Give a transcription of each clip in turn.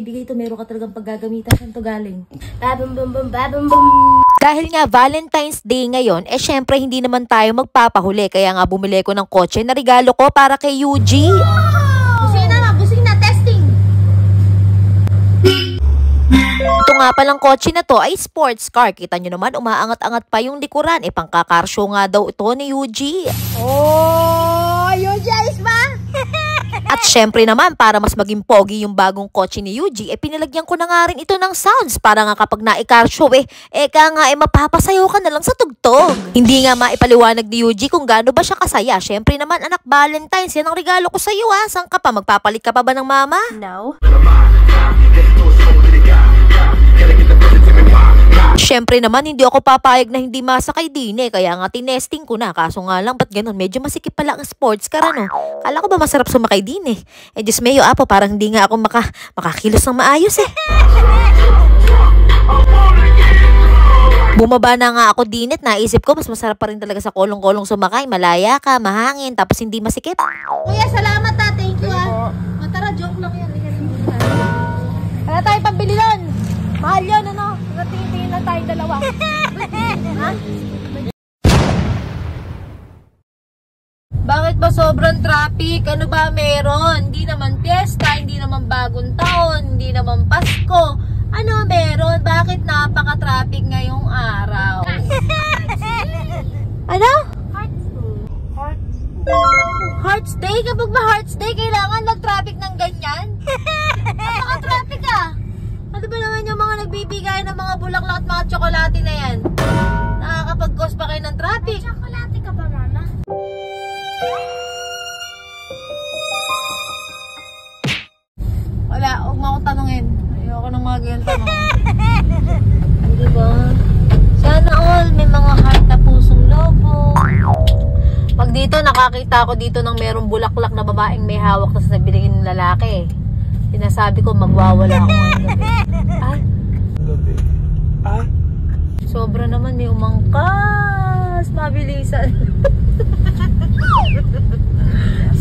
ibibigay ito, meron ka talagang paggagamitan. Saan to galing? Dahil nga Valentine's Day ngayon, syempre hindi naman tayo magpapahuli. Kaya nga bumili ko ng kotse na regalo ko para kay Yuji. Busing na, testing! Ito nga palang kotse na to ay sports car. Kita nyo naman, umaangat-angat pa yung likuran. Pangkakarshow nga daw ito ni Yuji. Oh, Yuji, ayos ba? At syempre naman, para mas maging pogi yung bagong kotse ni Yuji, pinalagyan ko na nga rin ito ng sounds para nga kapag na-car show mapapasayaw ka na lang sa tugtog. Hindi nga maipaliwanag ni Yuji kung gaano ba siya kasaya. Syempre naman, anak, Valentine's, yan ang regalo ko sa iyo ha. Saan ka pa? Magpapalit ka pa ba ng mama? No. Syempre naman, hindi ako papayag na hindi masakay din kaya nga tinesting ko na. Kaso nga lang, ba't ganun? Medyo masikip pala ang sports car, ano? Kala ko ba masarap sumakay din Diyos mayo, apo, parang hindi nga ako makakilos ng maayos Bumaba na nga ako din naisip ko, mas masarap pa rin talaga sa kolong-kolong sumakay. Malaya ka, mahangin, tapos hindi masikip. Kuya, salamat thank you Tara, joke lang yan. Wala tayo pambili nun. Mahal yun, ano? Tingin-tingin lang tayo dalawa. Ha? Bakit ba sobrang traffic? Ano ba meron? Hindi naman piyesta, hindi naman bagong taon, hindi naman Pasko. Ano meron? Bakit napaka-traffic ngayong araw? Ano? Hearts Day? Kapag ba Hearts Day, kailangan mag-traffic ng ganyan? Napaka-traffic Ano ba naman yung mga nagbibigay ng mga bulaklak at mga tsokolate na yan? Nakakapag-cause pa kayo ng traffic. May tsokolate ka ba, mama? Wala, huwag mo akong tanungin. Ayoko ng mga ganyan tanong. Diba? Sana all, may mga heart na pusong lobo. Pag dito, nakakita ako dito ng merong bulaklak na babaeng may hawak na sasabihin ng lalaki. Sinasabi ko, magwawala ako ngayon gabi. Sobra naman, may umangkas. Mabilisan.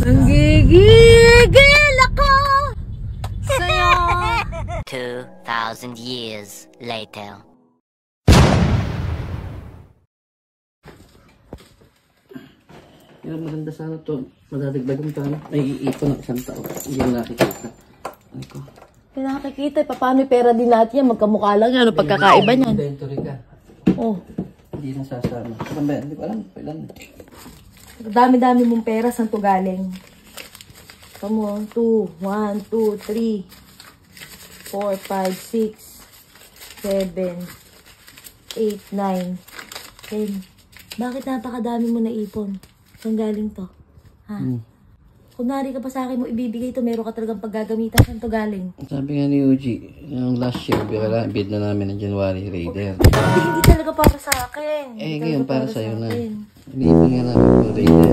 Nanggigigil ako sa'yo. 2,000 years later. Yung maganda sana to, madadagdagan pa may iipon ng isang tao. Hindi mo nakikita. Ano ko? Pinakikita, paano pera din natin yan? Magkamukha lang yan, ano pagkakaiba niyan? Inventory ka. Oh. Hindi nasasama. Saan ba? Hindi ko alam. Kailan? Dami-dami mong pera, saan to galing? Come on, 2, 1, 2, 3, 4, 5, 6, 7, 8, 9, 10. Bakit napakadami mo naipon? Saan galing to? Ha? Kunwari ka pa sa akin mo ibibigay ito, meron ka talagang paggagamitan. Saan to galing? Sabi nga ni Yuji, yung last year, bid na namin ng January Raider. Hindi talaga para sa akin. Ngayon para sa'yo na. Iniipon nga namin yung Raider.